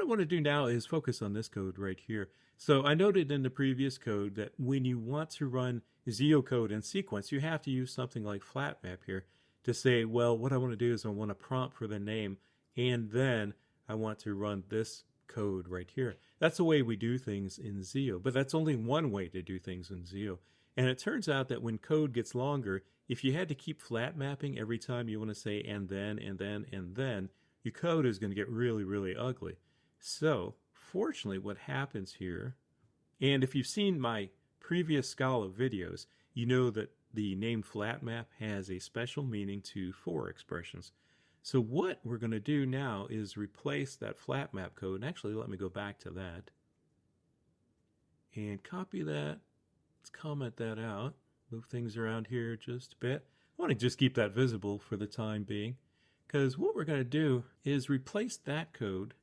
I want to do now is focus on this code right here. So I noted in the previous code that when you want to run ZIO code in sequence, you have to use something like flatMap here to say, well, what I want to do is I want to prompt for the name, and then I want to run this code right here. That's the way we do things in ZIO, but that's only one way to do things in ZIO. And it turns out that when code gets longer, if you had to keep flat mapping every time you want to say and then, your code is going to get really, really ugly. So, fortunately, what happens here, and if you've seen my previous Scala videos, you know that the name flatMap has a special meaning to for expressions. So what we're going to do now is replace that flatMap code. And actually, let me go back to that and copy that. Let's comment that out. Move things around here just a bit. I want to just keep that visible for the time being, because what we're going to do is replace that code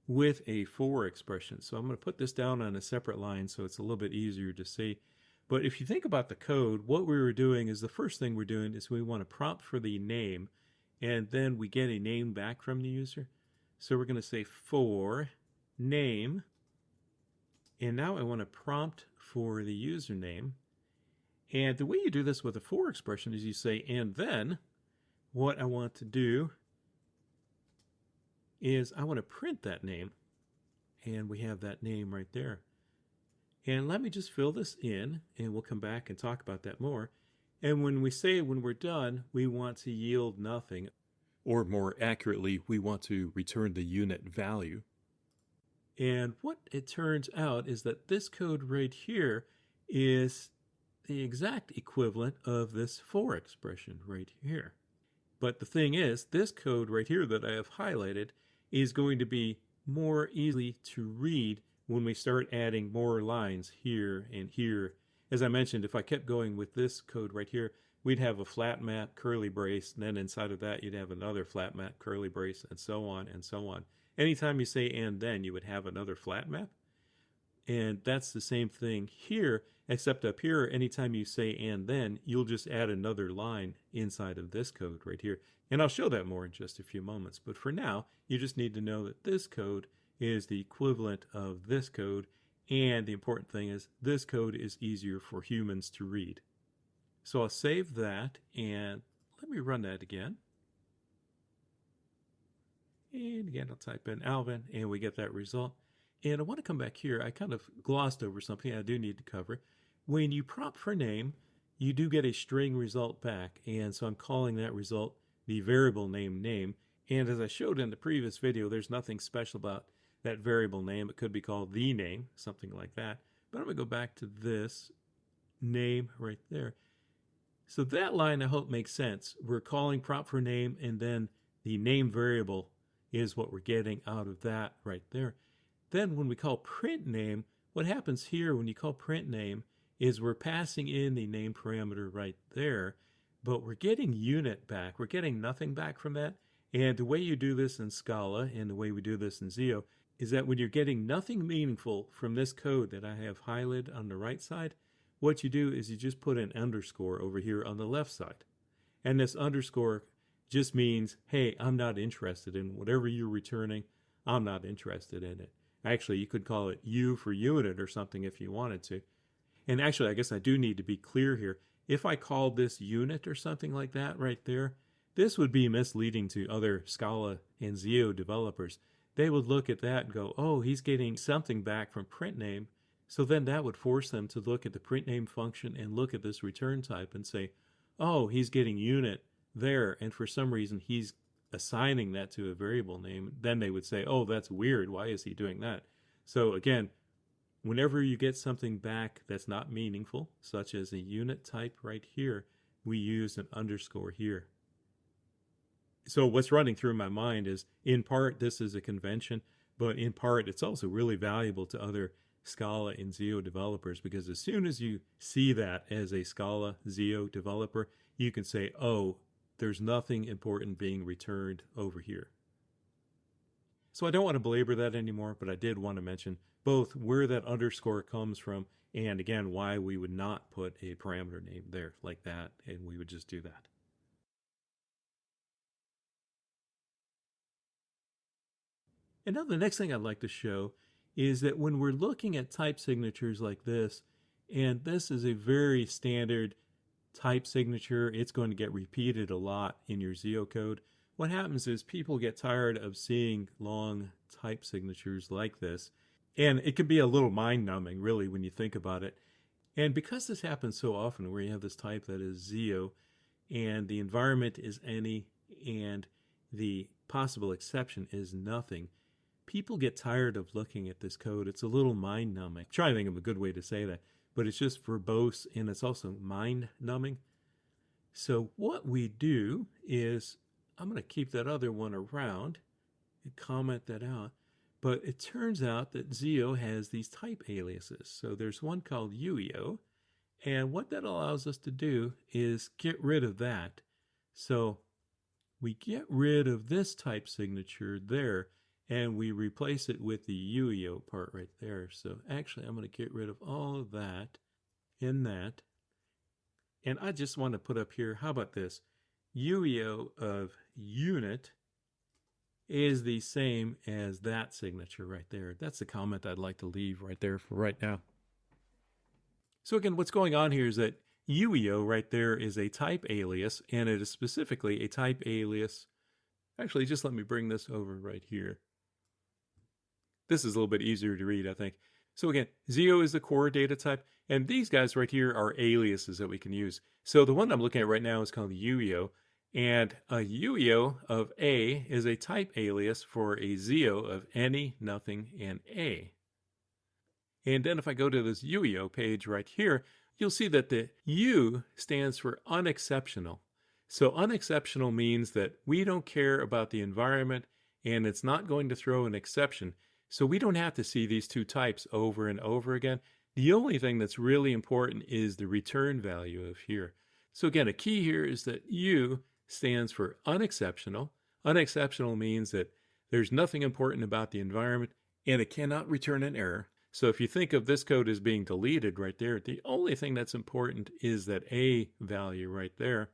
with a for expression. So I'm going to put this down on a separate line so it's a little bit easier to see. But if you think about the code, what we were doing is the first thing we're doing is we want to prompt for the name, and then we get a name back from the user. So we're going to say for name, and now I want to prompt for the username. And the way you do this with a for expression is you say, and then what I want to do is I want to print that name, and we have that name right there. And let me just fill this in, and we'll come back and talk about that more. And when we say when we're done, we want to yield nothing, or more accurately, we want to return the unit value. And what it turns out is that this code right here is the exact equivalent of this for expression right here. But the thing is, this code right here that I have highlighted is going to be more easy to read when we start adding more lines here and here. As I mentioned, if I kept going with this code right here, we'd have a flat map curly brace, and then inside of that you'd have another flat map curly brace, and so on and so on. Anytime you say and then, you would have another flat map. And that's the same thing here, except up here, anytime you say and then, you'll just add another line inside of this code right here. And I'll show that more in just a few moments. But for now, you just need to know that this code is the equivalent of this code. And the important thing is this code is easier for humans to read. So I'll save that, and let me run that again. And again, I'll type in Alvin, and we get that result. And I want to come back here. I kind of glossed over something I do need to cover. When you prompt for name, you do get a string result back. And so I'm calling that result the variable name. And as I showed in the previous video, there's nothing special about that variable name. It could be called the name, something like that. But I'm going to go back to this name right there. So that line I hope makes sense. We're calling prompt for name, and then the name variable is what we're getting out of that right there. Then when we call print name, what happens here when you call print name is we're passing in the name parameter right there, but we're getting unit back. We're getting nothing back from that. And the way you do this in Scala and the way we do this in ZIO is that when you're getting nothing meaningful from this code that I have highlighted on the right side, what you do is you just put an underscore over here on the left side. And this underscore just means, hey, I'm not interested in whatever you're returning. I'm not interested in it. Actually, you could call it U for unit or something if you wanted to. And actually, I guess I do need to be clear here. If I called this unit or something like that right there, this would be misleading to other Scala and ZIO developers. They would look at that and go, oh, he's getting something back from print name. So then that would force them to look at the print name function and look at this return type and say, oh, he's getting unit there. And for some reason, he's assigning that to a variable name. Then they would say, oh, that's weird. Why is he doing that? So again, whenever you get something back that's not meaningful, such as a unit type right here, we use an underscore here. So what's running through my mind is, in part, this is a convention, but in part, it's also really valuable to other Scala and ZIO developers, because as soon as you see that as a Scala ZIO developer, you can say, oh, there's nothing important being returned over here. So I don't want to belabor that anymore, but I did want to mention both where that underscore comes from and, again, why we would not put a parameter name there like that, and we would just do that. And now the next thing I'd like to show is that when we're looking at type signatures like this, and this is a very standard type signature, it's going to get repeated a lot in your ZIO code. What happens is people get tired of seeing long type signatures like this, and it can be a little mind-numbing, really, when you think about it. And because this happens so often, where you have this type that is ZIO, and the environment is any, and the possible exception is nothing, people get tired of looking at this code. It's a little mind-numbing. I'm trying to think of a good way to say that, but it's just verbose, and it's also mind-numbing. So what we do is, I'm going to keep that other one around and comment that out. But it turns out that ZIO has these type aliases. So there's one called UIO, and what that allows us to do is get rid of that. So we get rid of this type signature there, and we replace it with the UIO part right there. So actually, I'm going to get rid of all of that in that. And I just want to put up here, how about this? UIO of unit is the same as that signature right there. That's the comment I'd like to leave right there for right now. So again, what's going on here is that UIO right there is a type alias, and it is specifically a type alias. Actually, just let me bring this over right here. This is a little bit easier to read, I think. So again, ZIO is the core data type, and these guys right here are aliases that we can use. So the one I'm looking at right now is called UIO, and a UIO of A is a type alias for a ZIO of any, nothing, and A. And then if I go to this UIO page right here, you'll see that the U stands for unexceptional. So unexceptional means that we don't care about the environment, and it's not going to throw an exception. So we don't have to see these two types over and over again. The only thing that's really important is the return value of here. So again, a key here is that U stands for unexceptional. Unexceptional means that there's nothing important about the environment, and it cannot return an error. So if you think of this code as being deleted right there, the only thing that's important is that A value right there.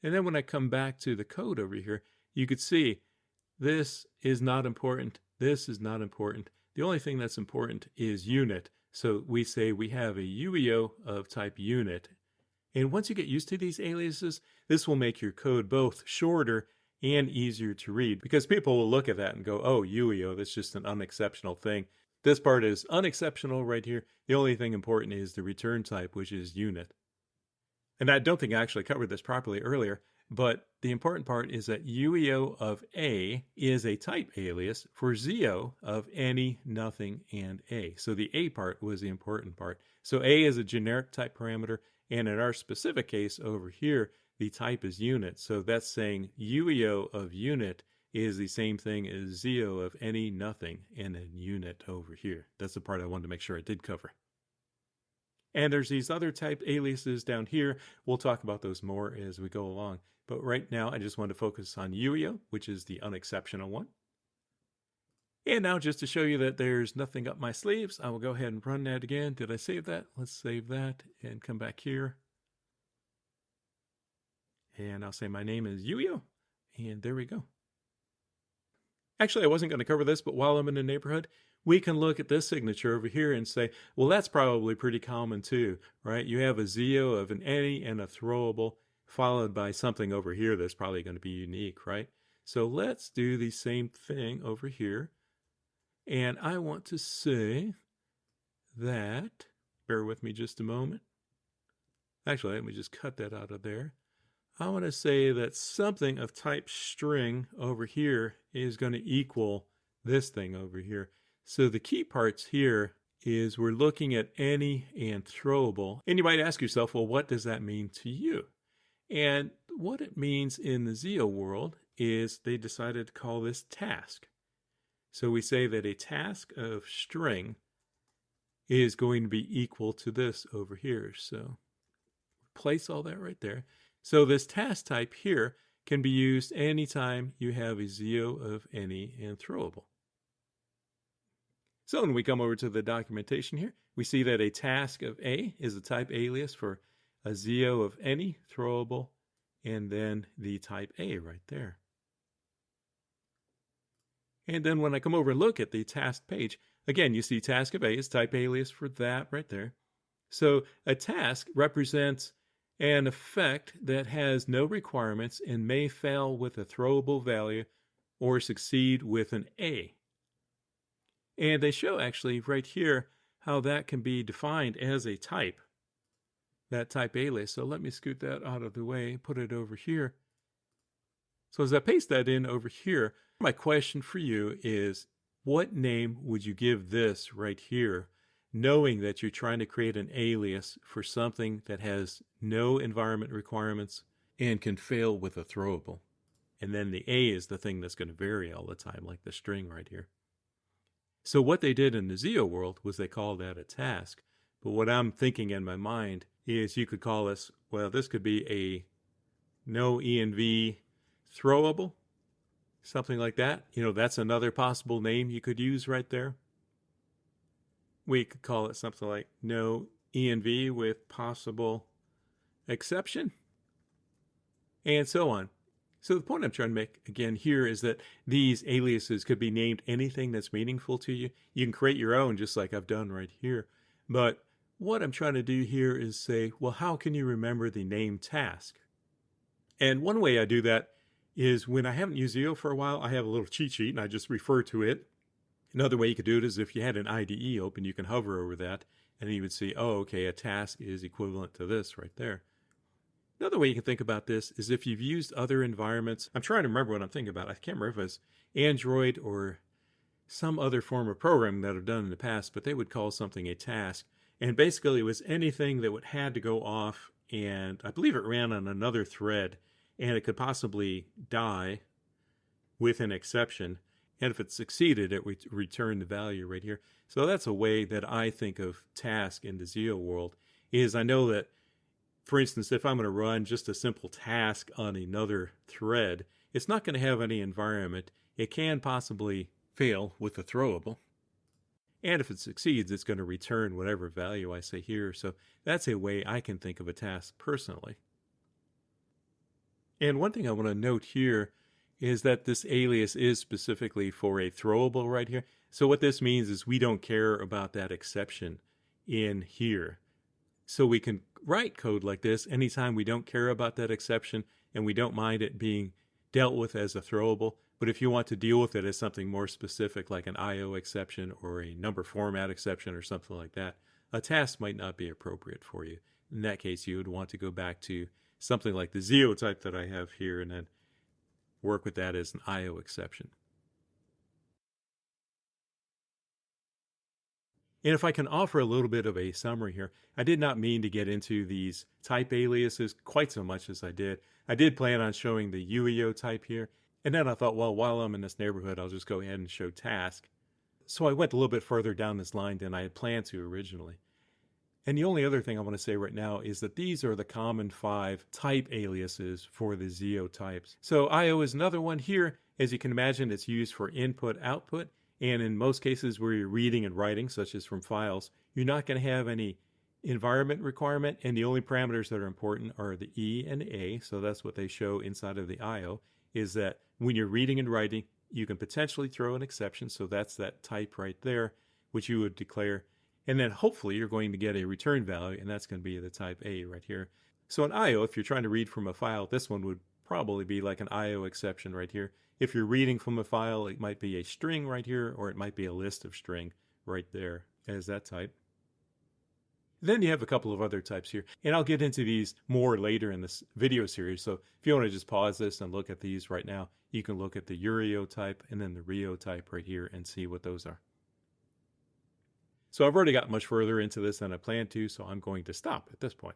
And then when I come back to the code over here, you could see this is not important. This is not important. The only thing that's important is unit. So we say we have a UIO of type unit. And once you get used to these aliases, this will make your code both shorter and easier to read, because people will look at that and go, oh, UIO, that's just an unexceptional thing. This part is unexceptional right here. The only thing important is the return type, which is unit. And I don't think I actually covered this properly earlier, but the important part is that UIO of A is a type alias for ZIO of any, nothing, and A. So the A part was the important part. So A is a generic type parameter, and in our specific case over here, the type is unit. So that's saying UIO of unit is the same thing as ZIO of any, nothing, and a unit over here. That's the part I wanted to make sure I did cover. And there's these other type aliases down here. We'll talk about those more as we go along. But right now, I just want to focus on UIO, which is the unexceptional one. And now, just to show you that there's nothing up my sleeves, I will go ahead and run that again. Did I save that? Let's save that and come back here. And I'll say my name is UIO, and there we go. Actually, I wasn't going to cover this, but while I'm in the neighborhood, we can look at this signature over here and say, well, that's probably pretty common too, right? You have a ZIO of an any and a throwable, followed by something over here that's probably going to be unique, right? So let's do the same thing over here. And I want to say that, bear with me just a moment. Actually, let me just cut that out of there. I want to say that something of type string over here is going to equal this thing over here. So the key parts here is we're looking at any and throwable. And you might ask yourself, well, what does that mean to you? And what it means in the ZIO world is they decided to call this task. So we say that a task of string is going to be equal to this over here. So place all that right there. So this task type here can be used anytime you have a ZIO of any and throwable. So when we come over to the documentation here, we see that a task of A is a type alias for a ZIO of any, throwable, and then the type A right there. And then when I come over and look at the task page, again, you see task of A is type alias for that right there. So a task represents an effect that has no requirements and may fail with a throwable value or succeed with an A. And they show actually right here how that can be defined as a type, that type alias. So let me scoot that out of the way, put it over here. So as I paste that in over here, my question for you is, what name would you give this right here, knowing that you're trying to create an alias for something that has no environment requirements and can fail with a throwable? And then the A is the thing that's going to vary all the time, like the string right here. So what they did in the ZIO world was they called that a task. But what I'm thinking in my mind is you could call this, well, this could be a no env throwable, something like that. You know, that's another possible name you could use right there. We could call it something like no env with possible exception, and so on. So the point I'm trying to make again here is that these aliases could be named anything that's meaningful to you. You can create your own just like I've done right here. But what I'm trying to do here is say, well, how can you remember the name task? And one way I do that is when I haven't used ZIO for a while, I have a little cheat sheet and I just refer to it. Another way you could do it is if you had an IDE open, you can hover over that and you would see, oh, okay, a task is equivalent to this right there. Another way you can think about this is if you've used other environments. I'm trying to remember what I'm thinking about. I can't remember if it was Android or some other form of programming that I've done in the past, but they would call something a task. And basically it was anything that had to go off, and I believe it ran on another thread, and it could possibly die with an exception. And if it succeeded, it would return the value right here. So that's a way that I think of task in the ZIO world, is I know that, for instance, if I'm going to run just a simple task on another thread, it's not going to have any environment. It can possibly fail with a throwable. And if it succeeds, it's going to return whatever value I say here. So that's a way I can think of a task personally. And one thing I want to note here is that this alias is specifically for a throwable right here. So what this means is we don't care about that exception in here. So we can write code like this anytime we don't care about that exception and we don't mind it being dealt with as a throwable. But if you want to deal with it as something more specific, like an IO exception or a number format exception or something like that, a task might not be appropriate for you. In that case, you would want to go back to something like the ZIO type that I have here and then work with that as an IO exception. And if I can offer a little bit of a summary here, I did not mean to get into these type aliases quite so much as I did. I did plan on showing the UIO type here, and then I thought, well, while I'm in this neighborhood, I'll just go ahead and show task. So I went a little bit further down this line than I had planned to originally. And the only other thing I want to say right now is that these are the common 5 type aliases for the ZIO types. So IO is another one here. As you can imagine, it's used for input, output. And in most cases where you're reading and writing, such as from files, you're not going to have any environment requirement. And the only parameters that are important are the E and A. So that's what they show inside of the IO, is that when you're reading and writing, you can potentially throw an exception. So that's that type right there, which you would declare. And then hopefully you're going to get a return value, and that's going to be the type A right here. So in IO, if you're trying to read from a file, this one would probably be like an IO exception right here. If you're reading from a file, it might be a string right here, or it might be a list of string right there as that type. Then you have a couple of other types here, and I'll get into these more later in this video series. So if you want to just pause this and look at these right now, you can look at the UIO type and then the RIO type right here and see what those are. So I've already got much further into this than I planned to, so I'm going to stop at this point.